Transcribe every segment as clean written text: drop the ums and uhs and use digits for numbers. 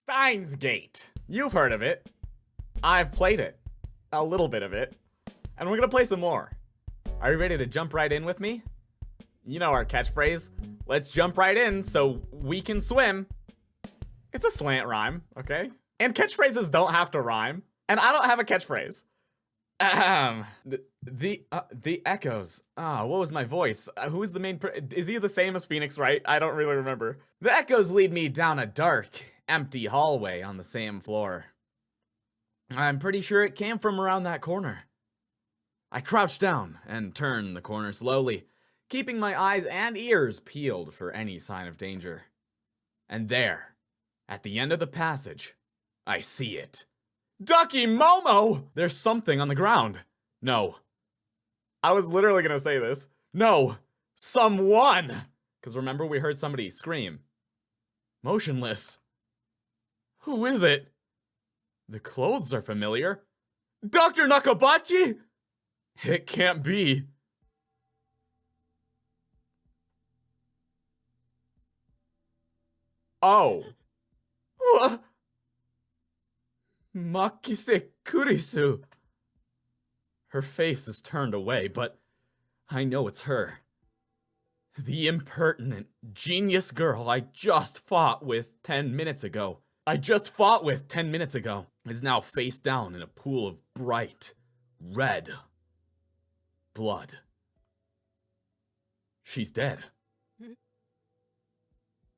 Steins Gate. You've heard of it. I've played it. A little bit of it. And we're gonna play some more. Are you ready to jump right in with me? You know our catchphrase. Let's jump right in so we can swim. It's a slant rhyme, okay? And catchphrases don't have to rhyme. And I don't have a catchphrase. The echoes. What was my voice? Who is the main is he the same as Phoenix, right? I don't really remember. The echoes lead me down a dark, empty hallway on the same floor. I'm pretty sure it came from around that corner. I crouched down and turned the corner slowly, keeping my eyes and ears peeled for any sign of danger. And there, at the end of the passage, I see it. Ducky Momo! There's something on the ground. No. I was literally gonna say this. No. Someone! Because remember we heard somebody scream. Motionless. Who is it? The clothes are familiar. Dr. Nakabachi? It can't be. Oh. Makise Kurisu. Her face is turned away, but I know it's her. The impertinent, genius girl I just fought with 10 minutes ago. Is now face down in a pool of bright, red blood. She's dead.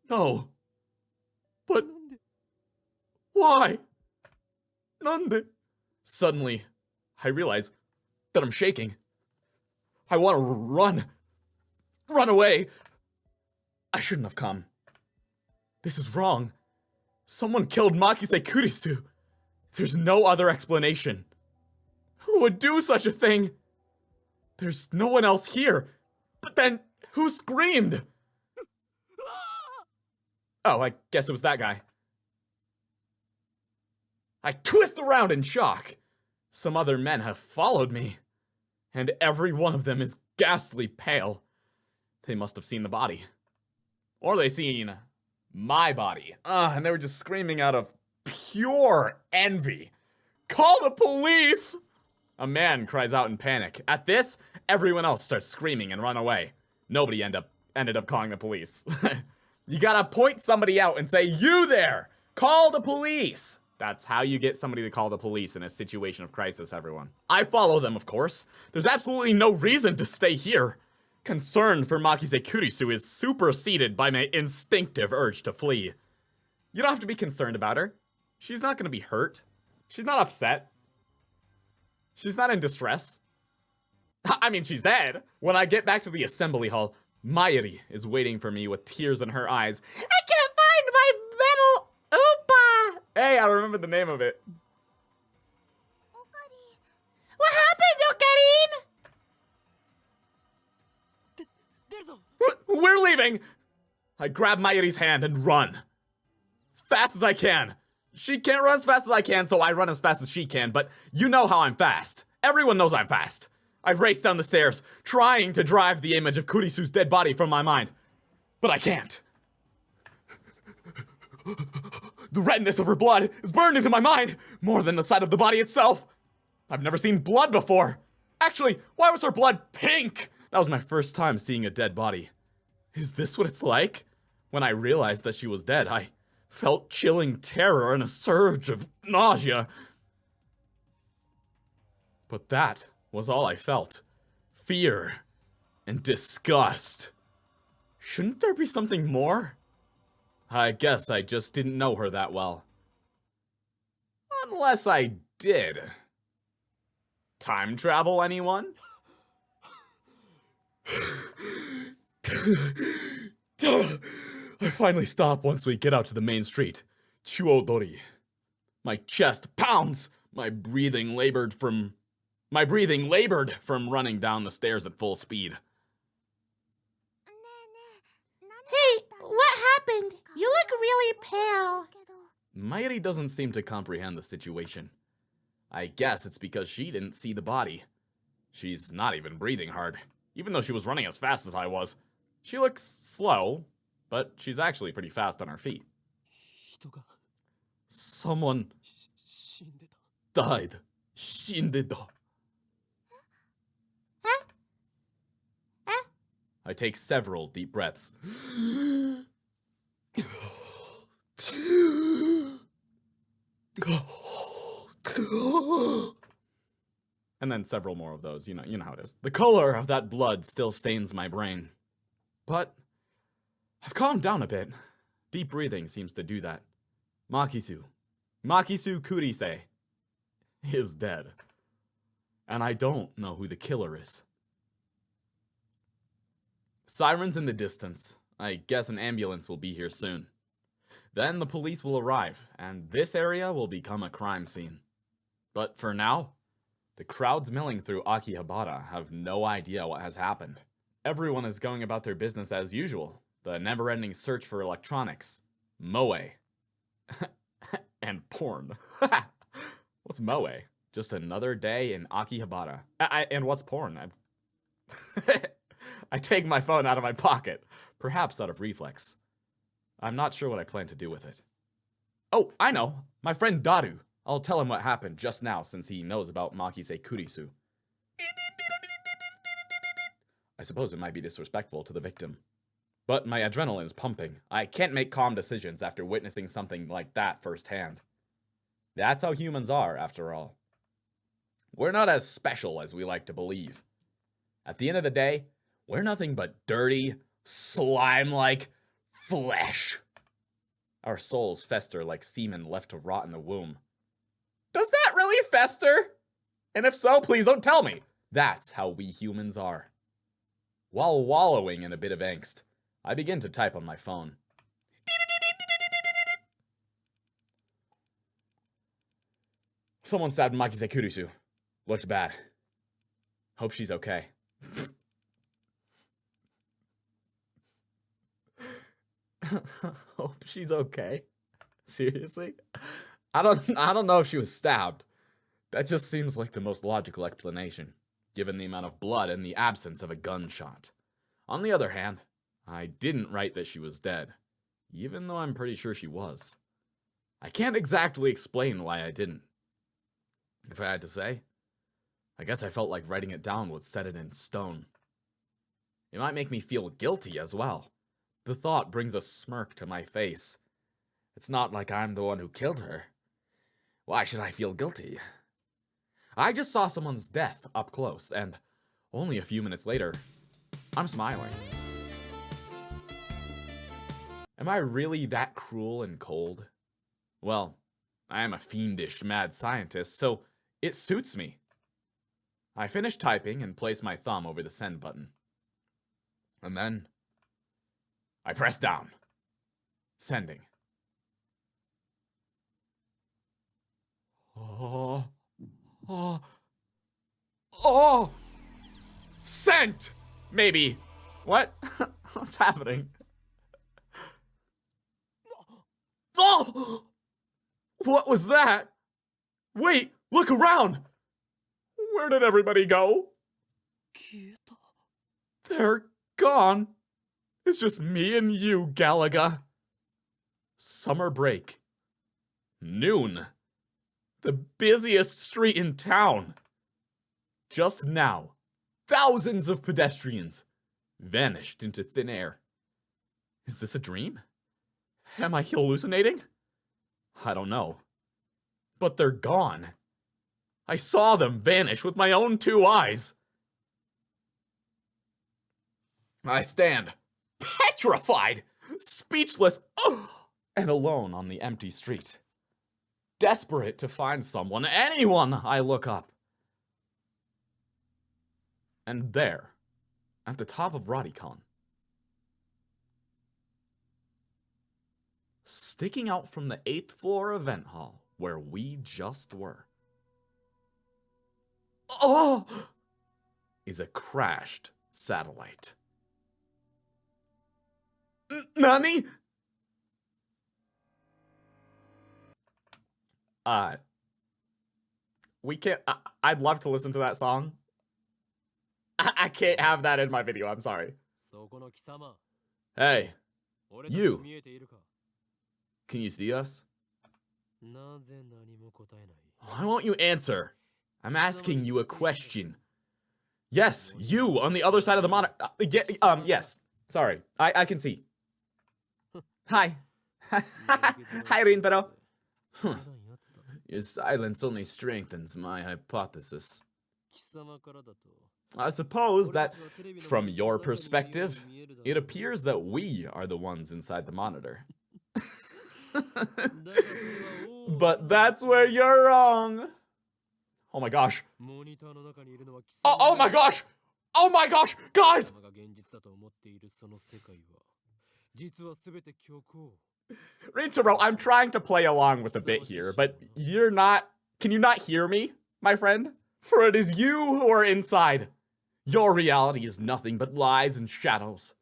No. But why? Nande? Suddenly, I realize that I'm shaking. I want to run away. I shouldn't have come. This is wrong. Someone killed Makise Kurisu. There's no other explanation. Who would do such a thing? There's no one else here. But then, who screamed? Oh, I guess it was that guy. I twist around in shock. Some other men have followed me. And every one of them is ghastly pale. They must have seen the body. Or they seen my body. And they were just screaming out of pure envy. Call the police! A man cries out in panic. At this, everyone else starts screaming and run away. Nobody ended up calling the police. You gotta point somebody out and say, you there! Call the police! That's how you get somebody to call the police in a situation of crisis, everyone. I follow them, of course. There's absolutely no reason to stay here. Concern for Makise Kurisu is superseded by my instinctive urge to flee. You don't have to be concerned about her. She's not gonna be hurt. She's not upset. She's not in distress. I mean, she's dead. When I get back to the assembly hall, Mayuri is waiting for me with tears in her eyes. I can't find my metal Oompa! Hey, I remember the name of it. What happened, Okarine? We're leaving! I grab Mayuri's hand and run. As fast as I can. She can't run as fast as I can, so I run as fast as she can, but you know how I'm fast. Everyone knows I'm fast. I've raced down the stairs, trying to drive the image of Kurisu's dead body from my mind. But I can't. The redness of her blood is burned into my mind, more than the sight of the body itself. I've never seen blood before. Actually, why was her blood pink? That was my first time seeing a dead body. Is this what it's like? When I realized that she was dead, I felt chilling terror and a surge of nausea. But that was all I felt. Fear and disgust. Shouldn't there be something more? I guess I just didn't know her that well. Unless I did. Time travel, anyone? I finally stop once we get out to the main street. Chuodori. My chest pounds. My breathing labored from running down the stairs at full speed. Hey, what happened? You look really pale. Mayuri doesn't seem to comprehend the situation. I guess it's because she didn't see the body. She's not even breathing hard, even though she was running as fast as I was. She looks slow, but she's actually pretty fast on her feet. Someone died. 死んでた. I take several deep breaths. And then several more of those. You know how it is. The color of that blood still stains my brain. But I've calmed down a bit. Deep breathing seems to do that. Makisu Kurise is dead. And I don't know who the killer is. Sirens in the distance. I guess an ambulance will be here soon. Then the police will arrive, and this area will become a crime scene. But for now, the crowds milling through Akihabara have no idea what has happened. Everyone is going about their business as usual. The never-ending search for electronics. Moe. And porn. What's Moe? Just another day in Akihabara. And what's porn? I take my phone out of my pocket, perhaps out of reflex. I'm not sure what I plan to do with it. Oh, I know! My friend Daru. I'll tell him what happened just now since he knows about Makise Kurisu. I suppose it might be disrespectful to the victim. But my adrenaline's pumping. I can't make calm decisions after witnessing something like that firsthand. That's how humans are, after all. We're not as special as we like to believe. At the end of the day, we're nothing but dirty, slime-like flesh. Our souls fester like semen left to rot in the womb. Does that really fester? And if so, please don't tell me. That's how we humans are. While wallowing in a bit of angst, I begin to type on my phone. Someone stabbed Makise Kurisu. Looked bad. Hope she's okay. Hope she's okay. Seriously? I don't know if she was stabbed. That just seems like the most logical explanation, given the amount of blood and the absence of a gunshot. On the other hand, I didn't write that she was dead, even though I'm pretty sure she was. I can't exactly explain why I didn't. If I had to say, I guess I felt like writing it down would set it in stone. It might make me feel guilty as well. The thought brings a smirk to my face. It's not like I'm the one who killed her. Why should I feel guilty? I just saw someone's death up close, and only a few minutes later, I'm smiling. Am I really that cruel and cold? Well, I am a fiendish mad scientist, so it suits me. I finish typing and place my thumb over the send button. And then I press down. Sending. Oh! Sent! Maybe. What? What's happening? Oh! What was that? Wait, look around! Where did everybody go? They're gone. It's just me and you, Galaga. Summer break. Noon. The busiest street in town. Just now, thousands of pedestrians vanished into thin air. Is this a dream? Am I hallucinating? I don't know. But they're gone. I saw them vanish with my own 2 eyes. I stand, petrified, speechless, and alone on the empty street. Desperate to find someone, anyone I look up. And there, at the top of Radicon, sticking out from the 8th floor event hall where we just were, is a crashed satellite. Nani? We can't. I'd love to listen to that song. I can't have that in my video. I'm sorry. Hey, you. Can you see us? Why won't you answer? I'm asking you a question. Yes, you on the other side of the monitor. Yes. Sorry, I can see. Hi. Hi, Rintaro. Your silence only strengthens my hypothesis. I suppose that, from your perspective, it appears that we are the ones inside the monitor. But that's where you're wrong. Oh my gosh. Oh my gosh! Oh my gosh! Guys! Rintaro, I'm trying to play along with a bit here, but you're not... Can you not hear me, my friend? For it is you who are inside. Your reality is nothing but lies and shadows.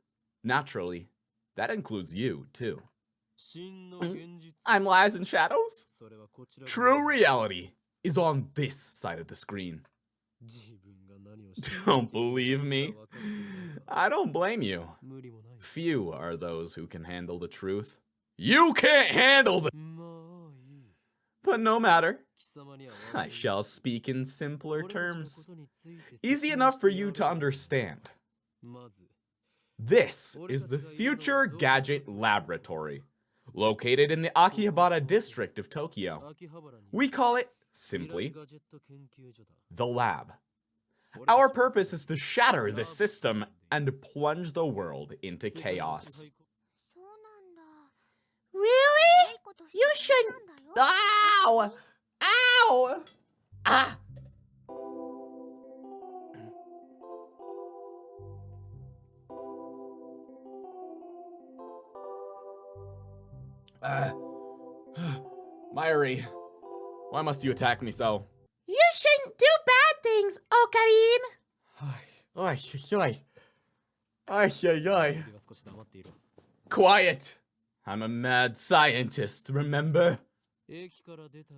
Naturally, that includes you, too. I'm lies and shadows? True reality is on this side of the screen. Don't believe me? I don't blame you. Few are those who can handle the truth. You can't handle the... But no matter. I shall speak in simpler terms. Easy enough for you to understand. This is the Future Gadget Laboratory, located in the Akihabara district of Tokyo. We call it, simply, the lab. Our purpose is to shatter the system and plunge the world into chaos. Really? You shouldn't. Ow! Ow! Ah! Myri, why must you attack me so? You shouldn't do bad things, Ocarine. Quiet! I'm a mad scientist, remember?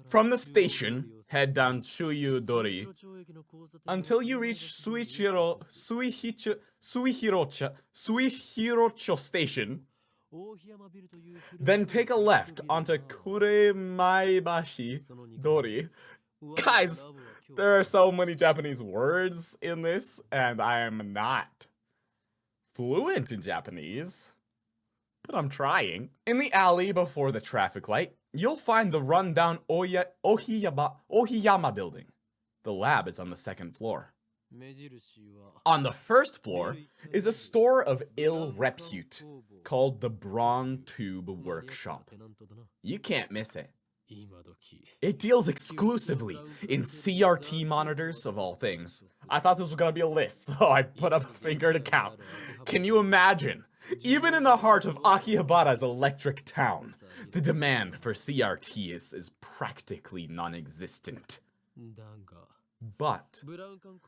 From the station, head down Chuyu-dori until you reach Suihirocho Station. Then take a left onto Kuremaibashi-dori. Guys, there are so many Japanese words in this, and I am not fluent in Japanese. But I'm trying. In the alley before the traffic light, you'll find the rundown Ohiyama building. The lab is on the second floor. On the first floor is a store of ill repute called the Brawn Tube Workshop. You can't miss it. It deals exclusively in CRT monitors of all things. I thought this was gonna be a list, so I put up a finger to count. Can you imagine? Even in the heart of Akihabara's electric town, the demand for CRT is practically non-existent. But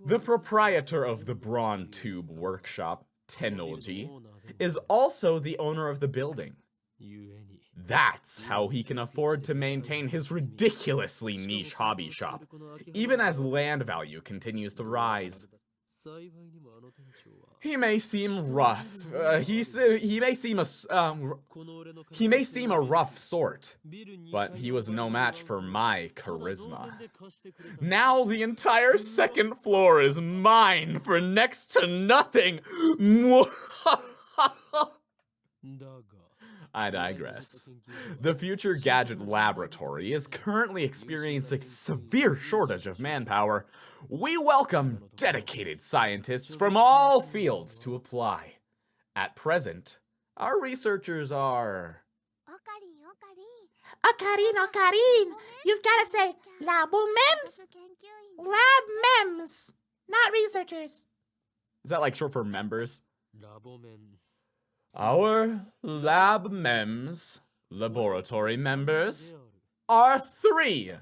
the proprietor of the Brawn Tube Workshop, Tennoji, is also the owner of the building. That's how he can afford to maintain his ridiculously niche hobby shop, even as land value continues to rise. He may seem rough. He may seem a rough sort, but he was no match for my charisma. Now the entire second floor is mine for next to nothing. I digress. The Future Gadget Laboratory is currently experiencing severe shortage of manpower. We welcome dedicated scientists from all fields to apply. At present, our researchers are... Ocarine. You've got to say Labomems. Lab mems, not researchers. Is that like short for members? Our lab mems, laboratory members, are 3.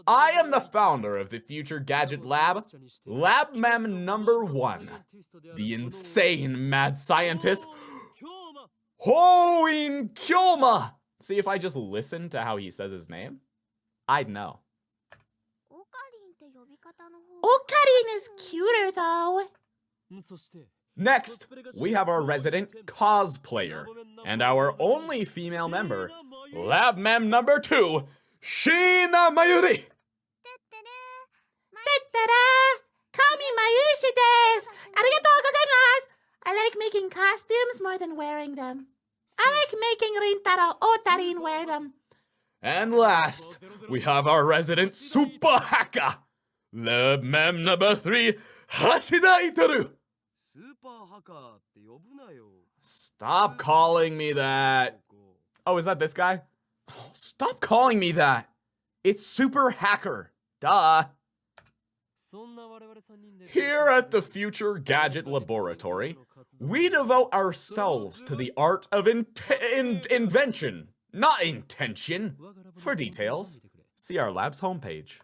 I am the founder of the Future Gadget Lab, Lab Mem number 1, the insane mad scientist, Hoin Kyoma! See, if I just listened to how he says his name, I'd know. Ocarine is cuter, though. Next, we have our resident cosplayer, and our only female member, Lab Mem number 2, Sheena Mayuri! Ta-da! Call me Mayushi desu! Arigatou gozaimasu! I like making costumes more than wearing them. I like making Rintaro Otarin wear them. And last, we have our resident super hacker, Lab Mem number 3, Hashida Itaru! Stop calling me that. Oh, is that this guy? Oh, stop calling me that. It's Super Hacker. Duh. Here at the Future Gadget Laboratory, we devote ourselves to the art of invention, not intention. For details, see our lab's homepage.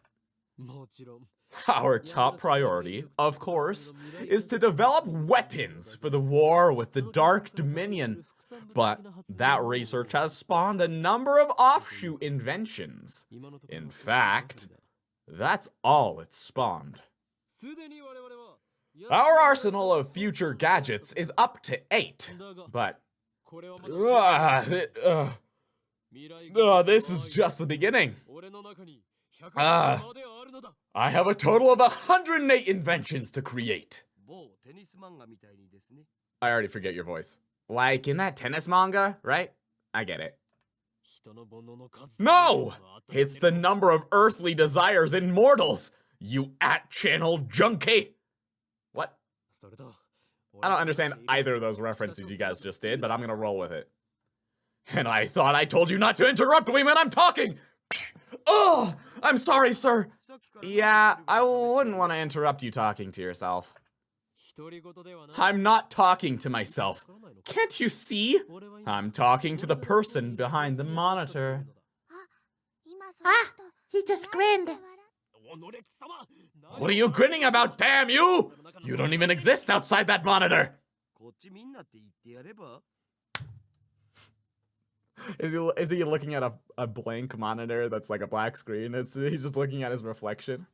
Our top priority, of course, is to develop weapons for the war with the Dark Dominion. But that research has spawned a number of offshoot inventions. In fact, that's all it's spawned. Our arsenal of future gadgets is up to 8, but this is just the beginning. I have a total of 108 inventions to create. I already forget your voice. Like in that tennis manga, right? I get it. No! It's the number of earthly desires in mortals, you at-channel junkie! What? I don't understand either of those references you guys just did, but I'm gonna roll with it. And I thought I told you not to interrupt me when I'm talking! Oh, I'm sorry, sir. Yeah, I wouldn't want to interrupt you talking to yourself. I'm not talking to myself. Can't you see? I'm talking to the person behind the monitor. Ah, he just grinned. What are you grinning about, damn you? You don't even exist outside that monitor. Is he looking at a blank monitor that's like a black screen? He's just looking at his reflection.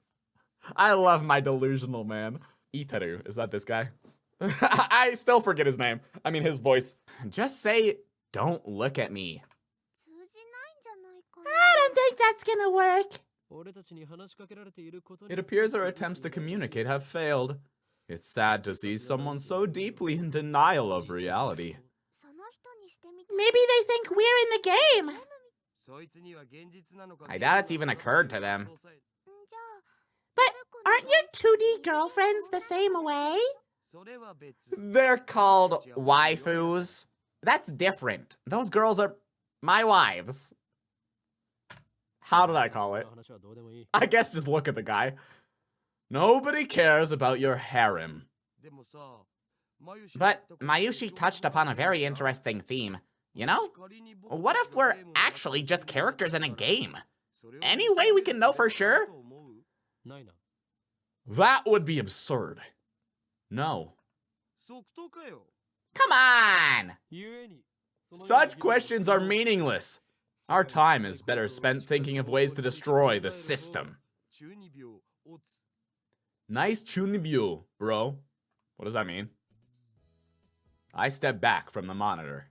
I love my delusional man. Itaru, is that this guy? I still forget his name. I mean his voice. Just say, don't look at me. I don't think that's gonna work. It appears our attempts to communicate have failed. It's sad to see someone so deeply in denial of reality. Maybe they think we're in the game. I doubt it's even occurred to them. But aren't your 2D girlfriends the same way? They're called waifus. That's different. Those girls are my wives. How did I call it? I guess just look at the guy. Nobody cares about your harem. But Mayushi touched upon a very interesting theme. You know? What if we're actually just characters in a game? Any way we can know for sure? That would be absurd. No. Come on! Such questions are meaningless. Our time is better spent thinking of ways to destroy the system. Nice chunibyo, bro. What does that mean? I step back from the monitor.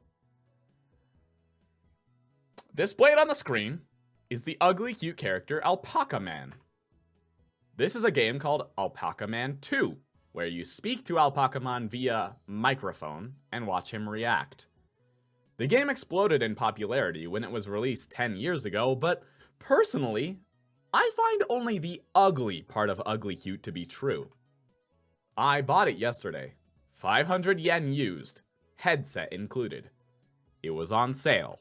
Displayed on the screen is the ugly cute character Alpaca Man. This is a game called Alpaca Man 2, where you speak to Alpaca Man via microphone and watch him react. The game exploded in popularity when it was released 10 years ago, but personally, I find only the ugly part of Ugly Cute to be true. I bought it yesterday. 500 yen used, headset included. It was on sale.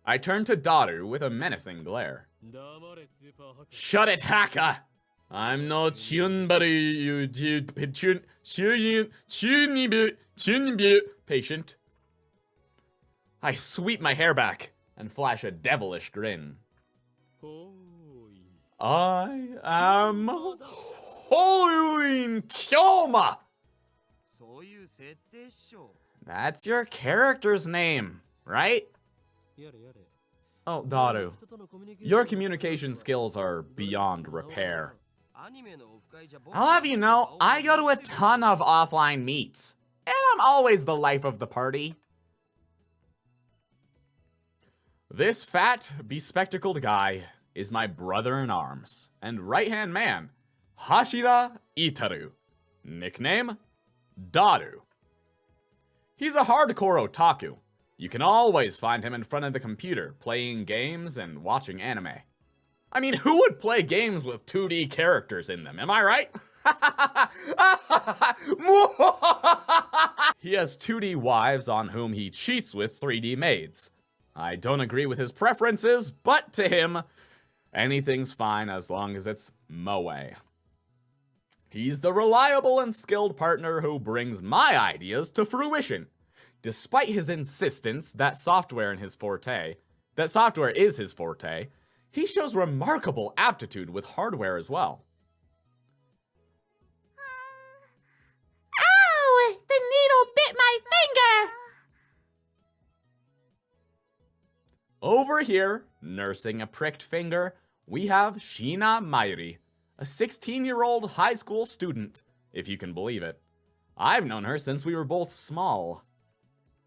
I turned to Daru with a menacing glare. Shut it, Haka! I'm no chunibyo patient. I sweep my hair back and flash a devilish grin. I am Hoyuin Kyoma! That's your character's name, right? Oh, Daru. Your communication skills are beyond repair. I'll have you know, I go to a ton of offline meets, and I'm always the life of the party. This fat, bespectacled guy is my brother-in-arms and right-hand man, Hashira Itaru, nickname Daru. He's a hardcore otaku. You can always find him in front of the computer, playing games and watching anime. I mean, who would play games with 2D characters in them, am I right? He has 2D wives on whom he cheats with 3D maids. I don't agree with his preferences, but to him, anything's fine as long as it's moe. He's the reliable and skilled partner who brings my ideas to fruition. Despite his insistence that software is his forte, he shows remarkable aptitude with hardware as well. Ow! The needle bit my finger! Over here, nursing a pricked finger, we have Shina Mayuri, a 16-year-old high school student, if you can believe it. I've known her since we were both small.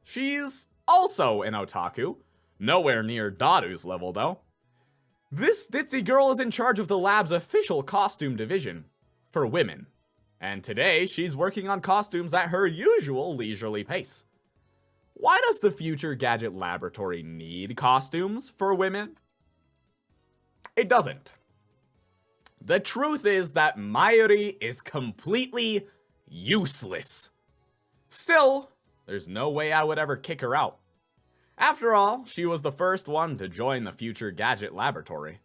She's also an otaku, nowhere near Daru's level though. This ditzy girl is in charge of the lab's official costume division for women, and today she's working on costumes at her usual leisurely pace. Why does the Future Gadget Laboratory need costumes for women? It doesn't. The truth is that Mayuri is completely useless. Still, there's no way I would ever kick her out. After all, she was the first one to join the Future Gadget Laboratory.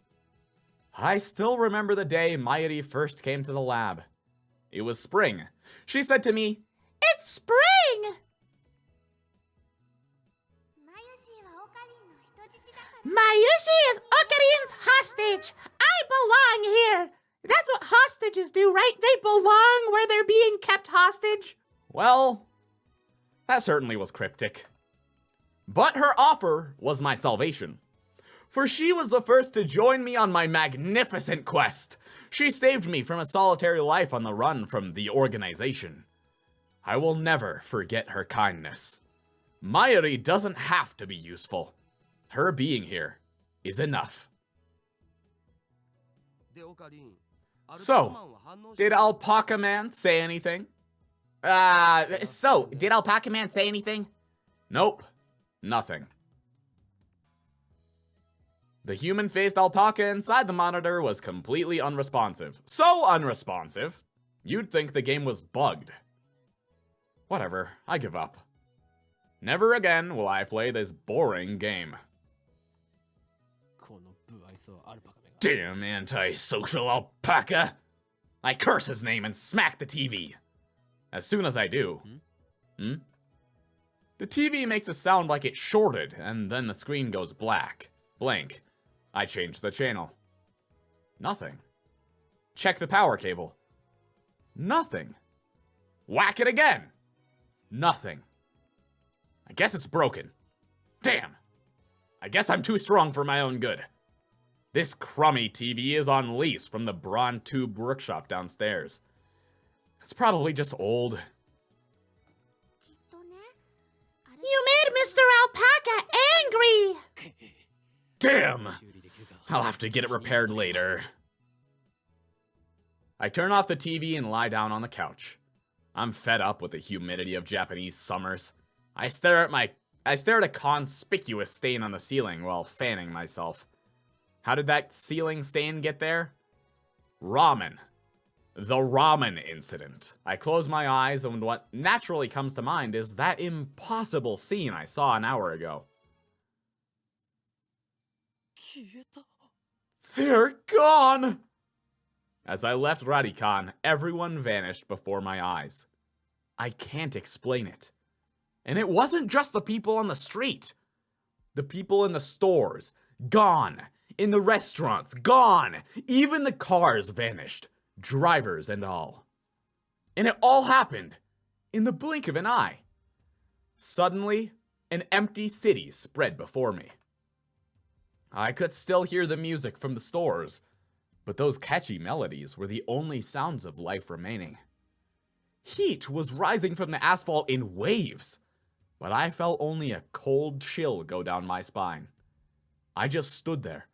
I still remember the day Mayuri first came to the lab. It was spring. She said to me, "It's spring!" Mayushi is Okarin's hostage. I belong here. That's what hostages do, right? They belong where they're being kept hostage. Well, that certainly was cryptic. But her offer was my salvation. For she was the first to join me on my magnificent quest. She saved me from a solitary life on the run from the organization. I will never forget her kindness. Mayuri doesn't have to be useful. Her being here is enough. So, did Alpaca Man say anything? Did Alpaca Man say anything? Nope, nothing. The human-faced alpaca inside the monitor was completely unresponsive. So unresponsive, you'd think the game was bugged. Whatever, I give up. Never again will I play this boring game. Damn anti-social alpaca! I curse his name and smack the TV. As soon as I do. The TV makes a sound like it shorted, and then the screen goes blank. I change the channel. Nothing. Check the power cable. Nothing. Whack it again. Nothing. I guess it's broken. Damn. I guess I'm too strong for my own good. This crummy TV is on lease from the Braun Tube workshop downstairs. It's probably just old. You made Mr. Alpaca angry! Damn! I'll have to get it repaired later. I turn off the TV and lie down on the couch. I'm fed up with the humidity of Japanese summers. I stare at a conspicuous stain on the ceiling while fanning myself. How did that ceiling stain get there? Ramen. The ramen incident. I close my eyes and what naturally comes to mind is that impossible scene I saw an hour ago. They're gone! As I left Radikan, everyone vanished before my eyes. I can't explain it. And it wasn't just the people on the street. The people in the stores, gone. In the restaurants, gone. Even the cars vanished, drivers and all. And it all happened in the blink of an eye. Suddenly, an empty city spread before me. I could still hear the music from the stores, But those catchy melodies were the only sounds of life remaining. Heat was rising from the asphalt in waves, but I felt only a cold chill go down my spine. I just stood there,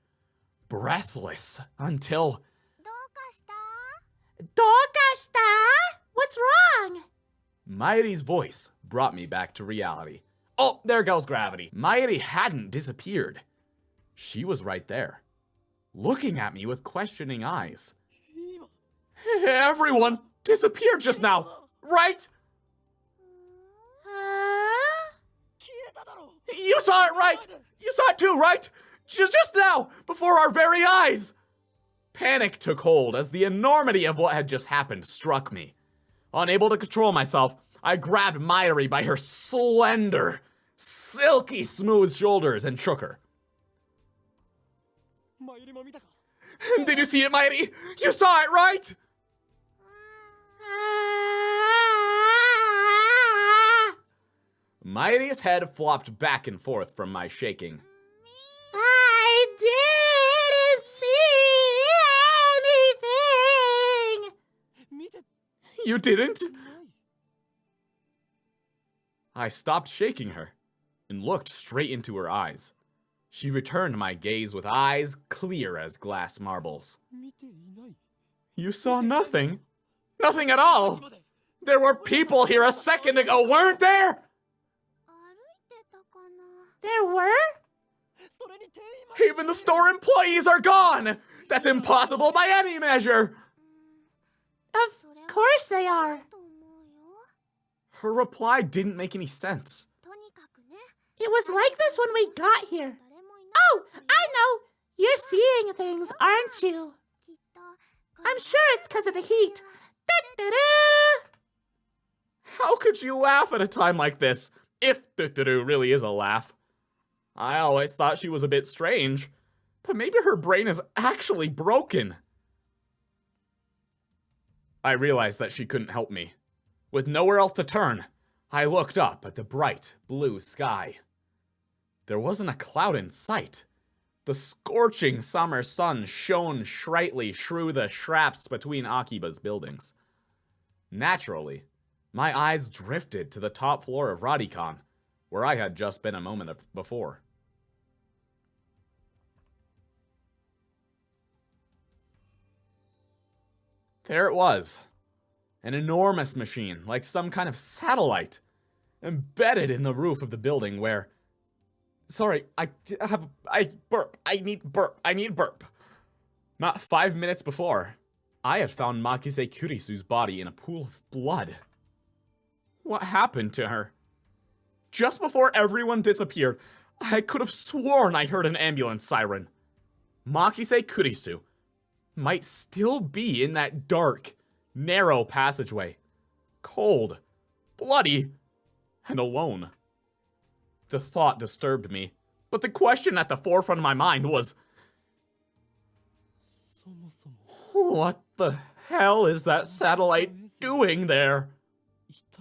breathless, until... Dokasta? What's wrong? Mairi's voice brought me back to reality. Oh, there goes gravity. Mairi hadn't disappeared. She was right there, looking at me with questioning eyes. Everyone disappeared just now, right? You saw it, right? You saw it too, right? Just now, before our very eyes. Panic took hold as the enormity of what had just happened struck me. Unable to control myself, I grabbed Mairi by her slender, silky smooth shoulders and shook her. Did you see it, Mairi? You saw it, right? Mairi's head flopped back and forth from my shaking. I didn't see anything. You didn't? I stopped shaking her and looked straight into her eyes. She returned my gaze with eyes clear as glass marbles. You saw nothing? Nothing at all? There were people here a second ago, weren't there? There were? Even the store employees are gone! That's impossible by any measure! Of course they are. Her reply didn't make any sense. It was like this when we got here. Oh, I know. You're seeing things, aren't you? I'm sure it's because of the heat. Da-da-da! How could she laugh at a time like this? If do-do-do really is a laugh. I always thought she was a bit strange, but maybe her brain is actually broken. I realized that she couldn't help me. With nowhere else to turn, I looked up at the bright blue sky. There wasn't a cloud in sight. The scorching summer sun shone brightly through the shrapes between Akiba's buildings. Naturally, my eyes drifted to the top floor of Radikan, where I had just been a moment before. There it was. An enormous machine, like some kind of satellite, embedded in the roof of the building where... Sorry, I need burp. Not 5 minutes before, I had found Makise Kurisu's body in a pool of blood. What happened to her? Just before everyone disappeared, I could have sworn I heard an ambulance siren. Makise Kurisu might still be in that dark, narrow passageway. Cold, bloody, and alone. The thought disturbed me, but the question at the forefront of my mind was... What the hell is that satellite doing there?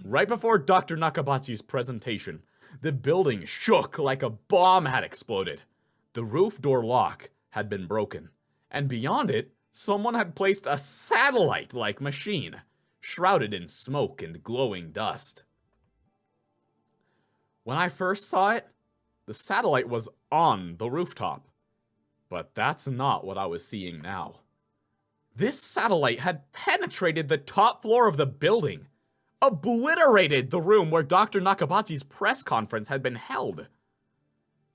Right before Dr. Nakabatsu's presentation, the building shook like a bomb had exploded. The roof door lock had been broken, and beyond it, someone had placed a satellite-like machine, shrouded in smoke and glowing dust. When I first saw it, the satellite was on the rooftop. But that's not what I was seeing now. This satellite had penetrated the top floor of the building, obliterated the room where Dr. Nakabachi's press conference had been held.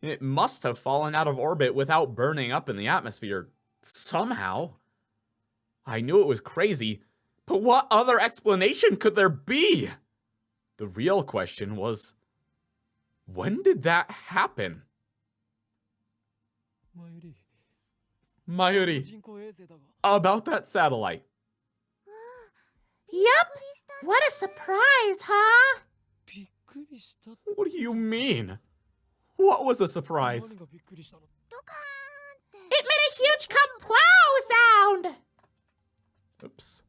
It must have fallen out of orbit without burning up in the atmosphere somehow. I knew it was crazy, but what other explanation could there be? The real question was, when did that happen? Mayuri, about that satellite. Yup. What a surprise, huh? What do you mean? What was a surprise? It made a huge kaplow sound. Oops.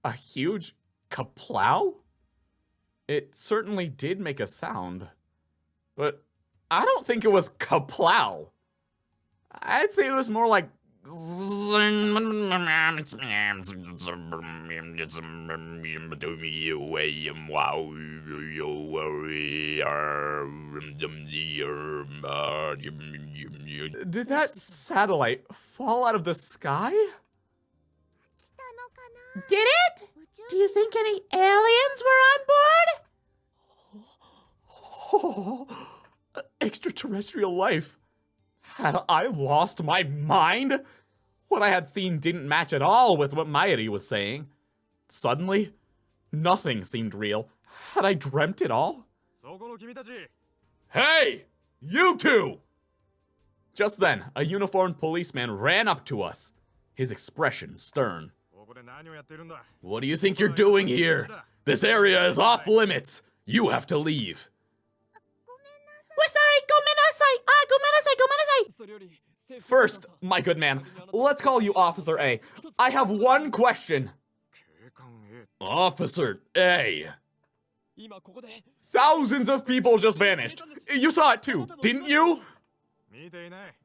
A huge kaplow? It certainly did make a sound. But I don't think it was kaplow. I'd say it was more like Did that satellite fall out of the sky? Did it? Do you think any aliens were on board? Oh, extraterrestrial life. Had I lost my mind? What I had seen didn't match at all with what Mayuri was saying. Suddenly, nothing seemed real. Had I dreamt it all? Hey! You two! Just then, a uniformed policeman ran up to us, his expression stern. What do you think you're doing here? This area is off limits. You have to leave. We're sorry. Gomenasai. First, my good man, let's call you Officer A. I have one question. Officer A. Thousands of people just vanished. You saw it too, didn't you?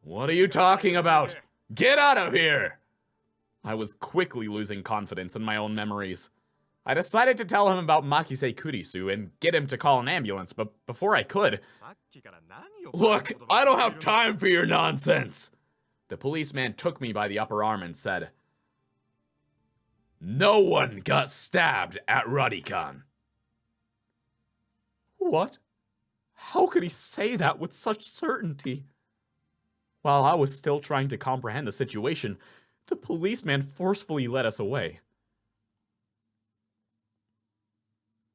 What are you talking about? Get out of here! I was quickly losing confidence in my own memories. I decided to tell him about Makise Kurisu and get him to call an ambulance, but before I could... Look, I don't have time for your nonsense! The policeman took me by the upper arm and said, No one got stabbed at Radikan. What? How could he say that with such certainty? While I was still trying to comprehend the situation, the policeman forcefully led us away.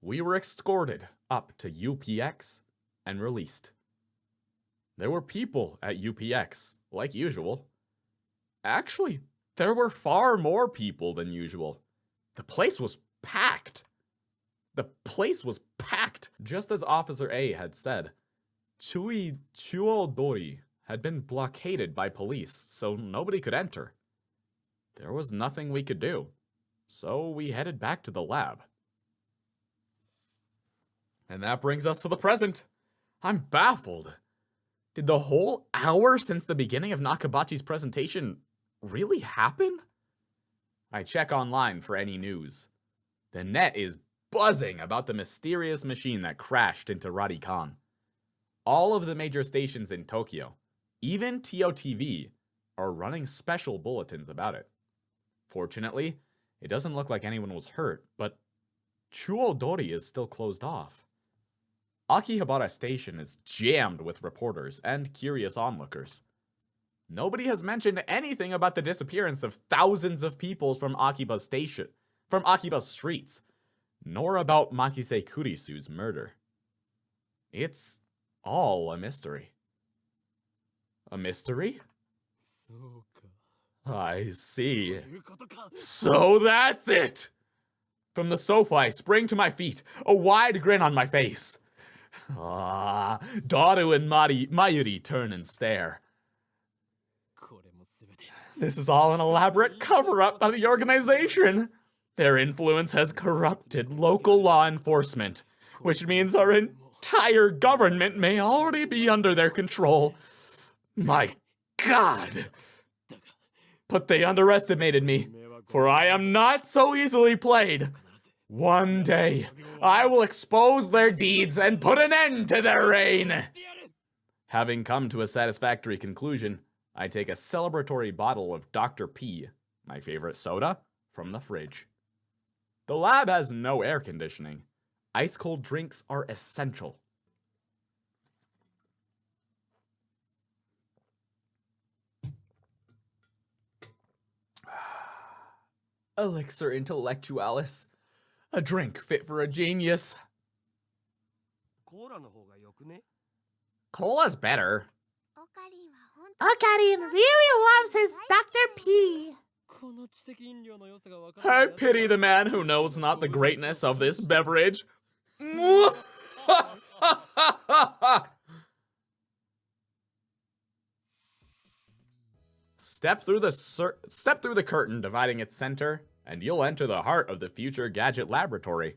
We were escorted up to UPX and released. There were people at UPX, like usual. Actually, there were far more people than usual. The place was packed. Just as Officer A had said. Chuo-dori had been blockaded by police, so nobody could enter. There was nothing we could do, so we headed back to the lab. And that brings us to the present. I'm baffled. Did the whole hour since the beginning of Nakabachi's presentation really happen? I check online for any news. The net is buzzing about the mysterious machine that crashed into Radikan. All of the major stations in Tokyo, even TOTV, are running special bulletins about it. Fortunately, it doesn't look like anyone was hurt, but Chuo-dori is still closed off. Akihabara Station is jammed with reporters and curious onlookers. Nobody has mentioned anything about the disappearance of thousands of people from Akiba's streets, nor about Makise Kurisu's murder. It's all a mystery. A mystery? I see. So that's it! From the sofa, I sprang to my feet, a wide grin on my face. Daru and Mayuri turn and stare. This is all an elaborate cover-up by the organization. Their influence has corrupted local law enforcement, which means our entire government may already be under their control. My God! But they underestimated me, for I am not so easily played. One day, I will expose their deeds and put an end to their reign. Having come to a satisfactory conclusion, I take a celebratory bottle of Dr. P, my favorite soda, from the fridge. The lab has no air conditioning. Ice-cold drinks are essential. Elixir Intellectualis. A drink fit for a genius. Cola's better. Okarin really loves his Dr. P. I pity the man who knows not the greatness of this beverage. Step through the curtain dividing its center, and you'll enter the heart of the future gadget laboratory,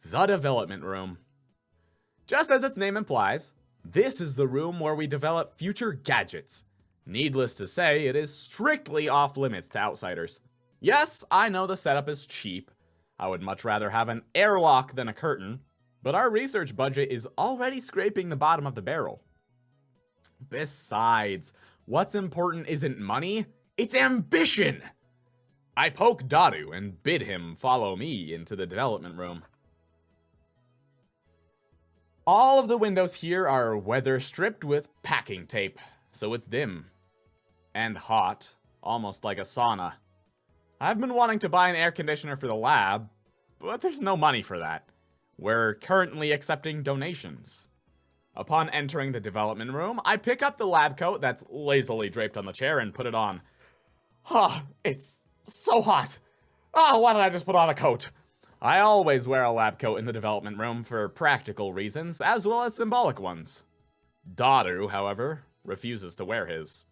the development room. Just as its name implies, this is the room where we develop future gadgets. Needless to say, it is strictly off limits to outsiders. Yes, I know the setup is cheap. I would much rather have an airlock than a curtain, but our research budget is already scraping the bottom of the barrel. Besides, what's important isn't money, it's ambition! I poke Daru and bid him follow me into the development room. All of the windows here are weather stripped with packing tape, so it's dim. And hot, almost like a sauna. I've been wanting to buy an air conditioner for the lab, but there's no money for that. We're currently accepting donations. Upon entering the development room, I pick up the lab coat that's lazily draped on the chair and put it on. It's so hot. Why did I just put on a coat? I always wear a lab coat in the development room for practical reasons, as well as symbolic ones. Daru, however, refuses to wear his.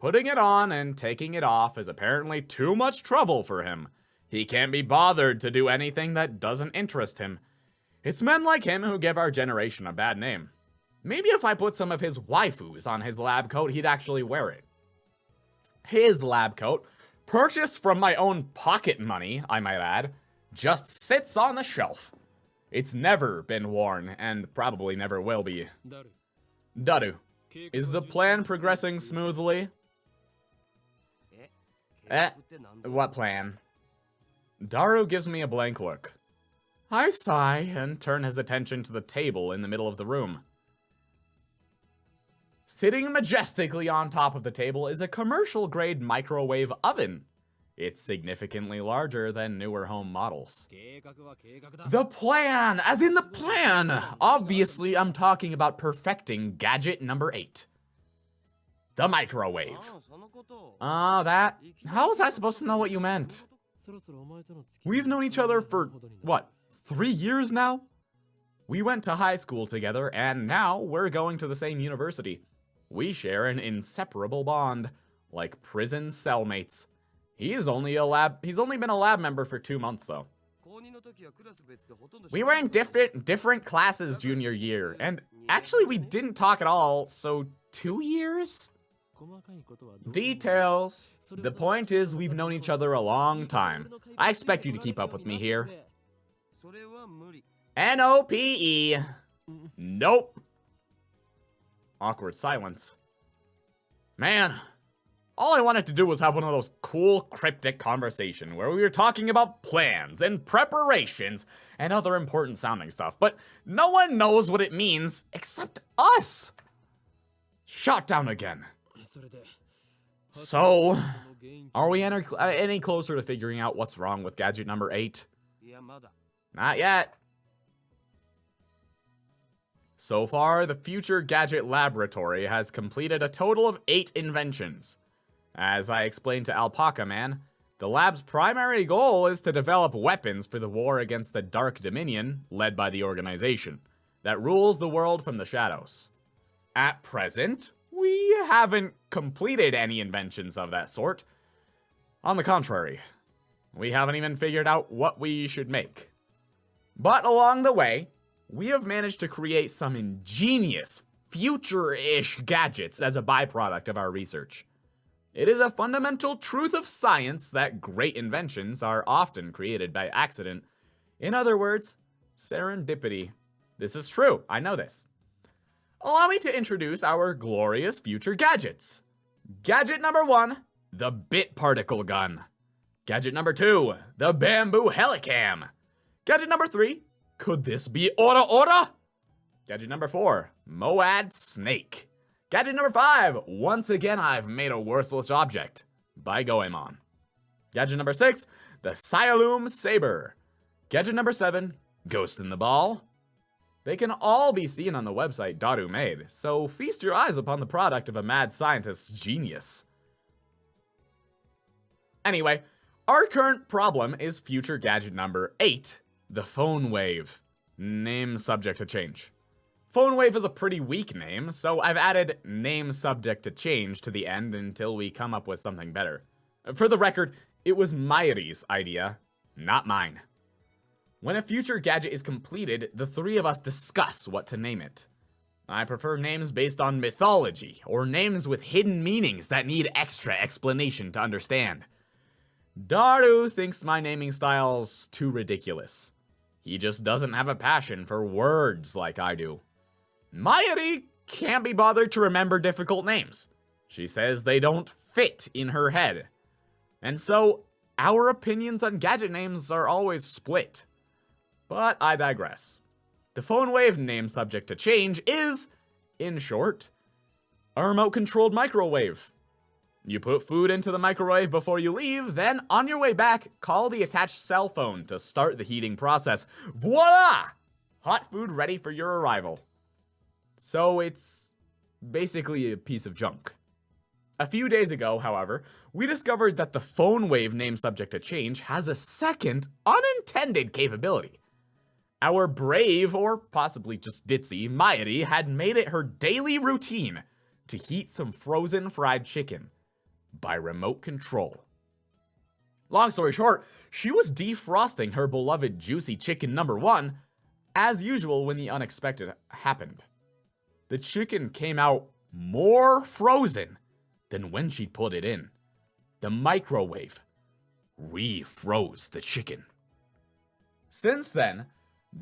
Putting it on and taking it off is apparently too much trouble for him. He can't be bothered to do anything that doesn't interest him. It's men like him who give our generation a bad name. Maybe if I put some of his waifus on his lab coat, he'd actually wear it. His lab coat, purchased from my own pocket money, I might add, just sits on the shelf. It's never been worn, and probably never will be. Daru, is the plan progressing smoothly? What plan? Daru gives me a blank look. I sigh and turn his attention to the table in the middle of the room. Sitting majestically on top of the table is a commercial-grade microwave oven. It's significantly larger than newer home models. The plan! As in the plan! Obviously, I'm talking about perfecting gadget number 8. The microwave. That? How was I supposed to know what you meant? We've known each other for, what, 3 years now? We went to high school together, and now we're going to the same university. We share an inseparable bond, like prison cellmates. He's only been a lab member for 2 months, though. We were in different classes junior year, and actually we didn't talk at all, so 2 years? Details. The point is, we've known each other a long time. I expect you to keep up with me here. N-O-P-E. Nope. Awkward silence. Man, all I wanted to do was have one of those cool, cryptic conversations where we were talking about plans and preparations and other important sounding stuff, but no one knows what it means except us. Shot down again. So, are we any closer to figuring out what's wrong with gadget number 8? Not yet. So far, the Future Gadget Laboratory has completed a total of 8 inventions. As I explained to Alpaca Man, the lab's primary goal is to develop weapons for the war against the Dark Dominion, led by the organization, that rules the world from the shadows. At present, we haven't completed any inventions of that sort. On the contrary, we haven't even figured out what we should make. But along the way, we have managed to create some ingenious, future-ish gadgets as a byproduct of our research. It is a fundamental truth of science that great inventions are often created by accident. In other words, serendipity. This is true, I know this. Allow me to introduce our glorious future gadgets. Gadget number 1, the Bit Particle Gun. Gadget number 2, the Bamboo Helicam. Gadget number 3, could this be Ora Ora? Gadget number 4, Moad Snake. Gadget number 5, once again I've made a worthless object, by Goemon. Gadget number 6, the Sialoom Saber. Gadget number 7, Ghost in the Ball. They can all be seen on the website Daru made, so feast your eyes upon the product of a mad scientist's genius. Anyway, our current problem is future gadget number 8, the Phone Wave. Name subject to change. Phone Wave is a pretty weak name, so I've added name subject to change to the end until we come up with something better. For the record, it was Mairi's idea, not mine. When a future gadget is completed, the 3 of us discuss what to name it. I prefer names based on mythology, or names with hidden meanings that need extra explanation to understand. Daru thinks my naming style's too ridiculous. He just doesn't have a passion for words like I do. Mayuri can't be bothered to remember difficult names. She says they don't fit in her head. And so, our opinions on gadget names are always split. But I digress. The phone wave name subject to change is, in short, a remote-controlled microwave. You put food into the microwave before you leave, then on your way back, call the attached cell phone to start the heating process. Voila! Hot food ready for your arrival. So it's basically a piece of junk. A few days ago, however, we discovered that the phone wave name subject to change has a second, unintended capability. Our brave, or possibly just ditzy, Mayuri had made it her daily routine to heat some frozen fried chicken by remote control. Long story short, she was defrosting her beloved juicy chicken number 1, as usual when the unexpected happened. The chicken came out more frozen than when she'd put it in. The microwave refroze the chicken. Since then,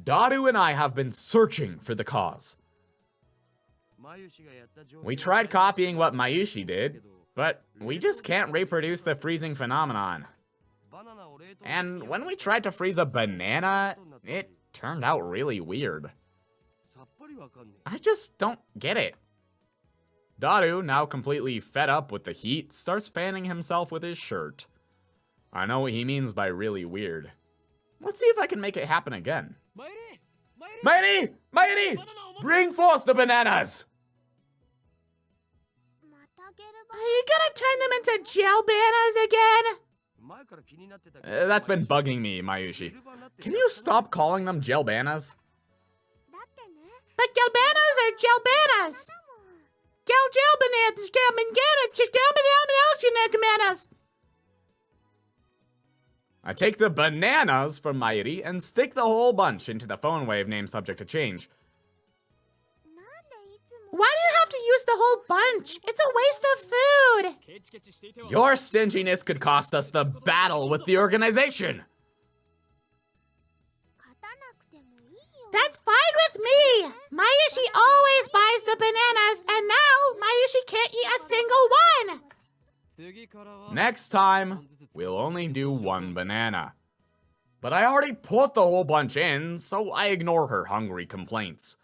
Daru and I have been searching for the cause. We tried copying what Mayushi did, but we just can't reproduce the freezing phenomenon. And when we tried to freeze a banana, it turned out really weird. I just don't get it. Daru, now completely fed up with the heat, starts fanning himself with his shirt. I know what he means by really weird. Let's see if I can make it happen again. Mayuri! Mayuri! Bring forth the bananas! Are you gonna turn them into gel bananas again? That's been bugging me, Mayushi. Can you stop calling them gel bananas? But gelbanas are gelbanas! Bananas! I take the bananas from Mayuri and stick the whole bunch into the phone wave name subject to change. Why do you have to use the whole bunch? It's a waste of food! Your stinginess could cost us the battle with the organization! That's fine with me! Mayushi always buys the bananas, and now Mayushi can't eat a single one! Next time, we'll only do one banana. But I already put the whole bunch in, so I ignore her hungry complaints.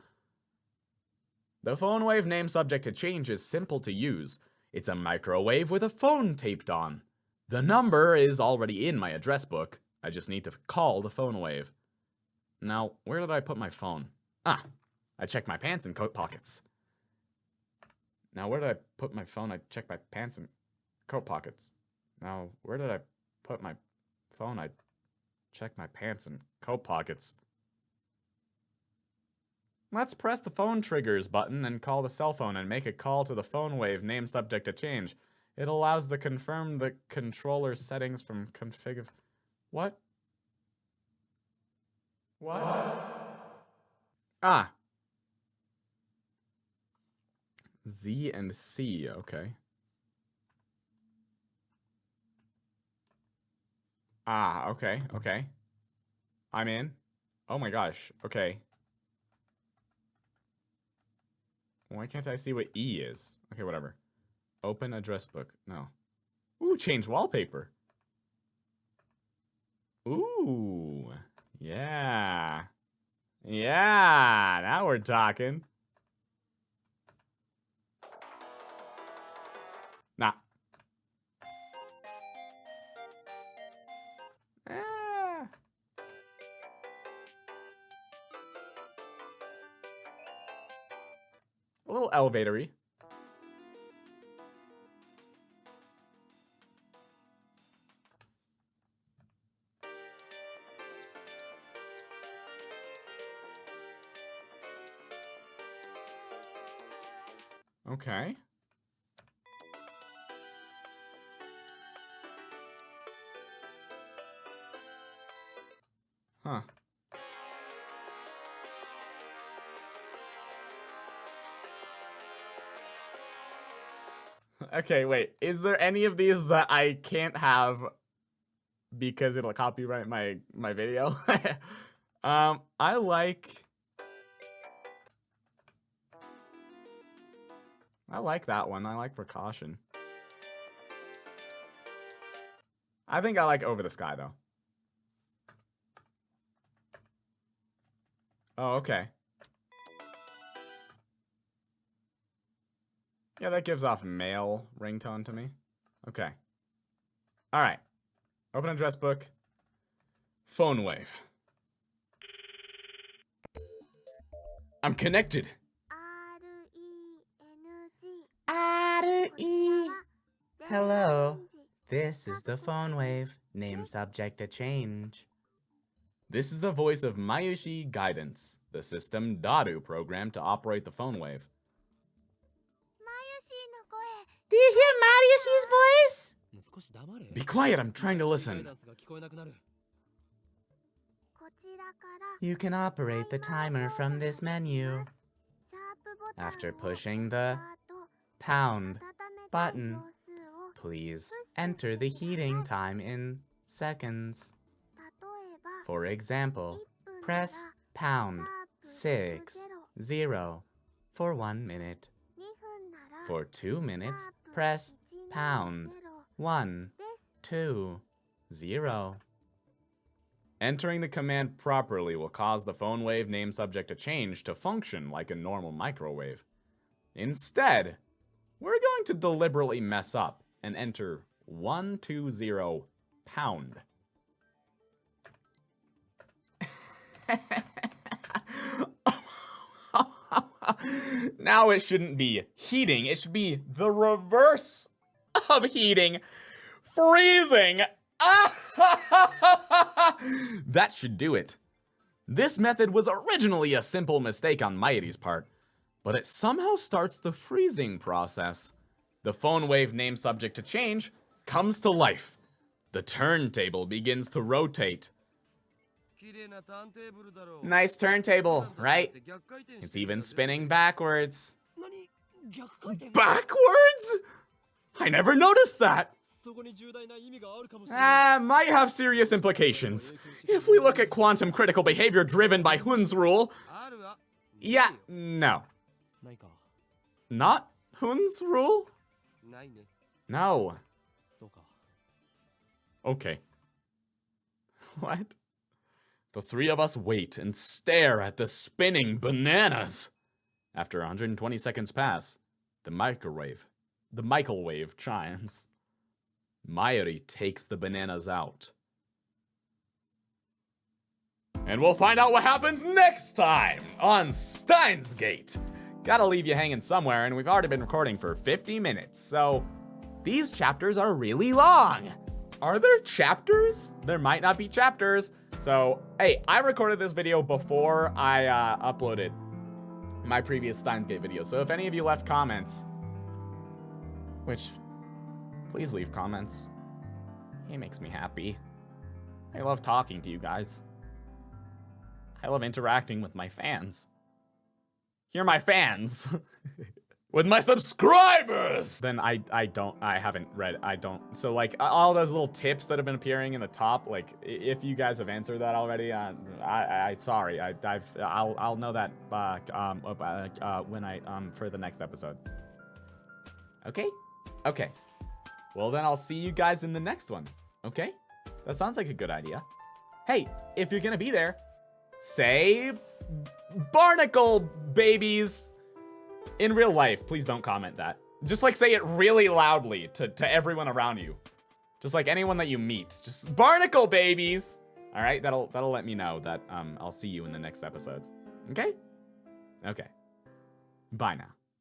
The phone wave name subject to change is simple to use. It's a microwave with a phone taped on. The number is already in my address book. I just need to call the phone wave. Now, where did I put my phone? Ah, I checked my pants and coat pockets. Now, where did I put my phone? I checked my pants and coat pockets. Now, where did I put my phone? I checked my pants and coat pockets. Let's press the phone triggers button and call the cell phone and make a call to the phone wave name subject to change. It allows the confirm the controller settings from config. What? What? Ah. Z and C, okay. Ah, okay, okay. I'm in. Oh my gosh, okay. Why can't I see what E is? Okay, whatever. Open address book. No. Ooh, change wallpaper. Ooh. Yeah. Yeah, now we're talking. Nah. Ah. A little elevator-y. Okay. Huh. Okay, wait. Is there any of these that I can't have because it'll copyright my video? I like that one. I like precaution. I think I like Over the Sky, though. Oh, okay. Yeah, that gives off male ringtone to me. Okay. Alright. Open address book. Phone wave. I'm connected. R-E. Hello. This is the phone wave. Name subject to change. This is the voice of Mayushi Guidance, the system Daru programmed to operate the phone wave. Do you hear Mariushi's voice? Be quiet, I'm trying to listen. You can operate the timer from this menu. After pushing the pound button, please enter the heating time in seconds. For example, press pound 60 for 1 minute. For 2 minutes, press pound 120. Entering the command properly will cause the phone wave name subject to change to function like a normal microwave. Instead, we're going to deliberately mess up and enter 120 pound. Now it shouldn't be heating, it should be the reverse of heating. Freezing! That should do it. This method was originally a simple mistake on Mayuri's part, but it somehow starts the freezing process. The phone wave name subject to change comes to life. The turntable begins to rotate. Nice turntable, right? It's even spinning backwards. Backwards? I never noticed that. Might have serious implications. If we look at quantum critical behavior driven by Hund's rule. Yeah, no. Not Hund's rule? No. Okay. What? The three of us wait and stare at the spinning bananas. After 120 seconds pass, the microwave chimes. Mayuri takes the bananas out. And we'll find out what happens next time on Steins Gate. Gotta leave you hanging somewhere, and we've already been recording for 50 minutes, so these chapters are really long. Are there chapters? There might not be chapters. So, hey, I recorded this video before I uploaded my previous Steins Gate video. So if any of you left comments, which, please leave comments. It makes me happy. I love talking to you guys. I love interacting with my fans. You're my fans. With my subscribers! Then I haven't read, so like, all those little tips that have been appearing in the top, like, if you guys have answered that already, sorry, I'll know that, when for the next episode. Okay? Okay. Well then I'll see you guys in the next one, okay? That sounds like a good idea. Hey, if you're gonna be there, say barnacle babies. In real life, please don't comment that. Just like say it really loudly to everyone around you. Just like anyone that you meet. Just barnacle babies. All right, that'll let me know that I'll see you in the next episode. Okay? Okay. Bye now.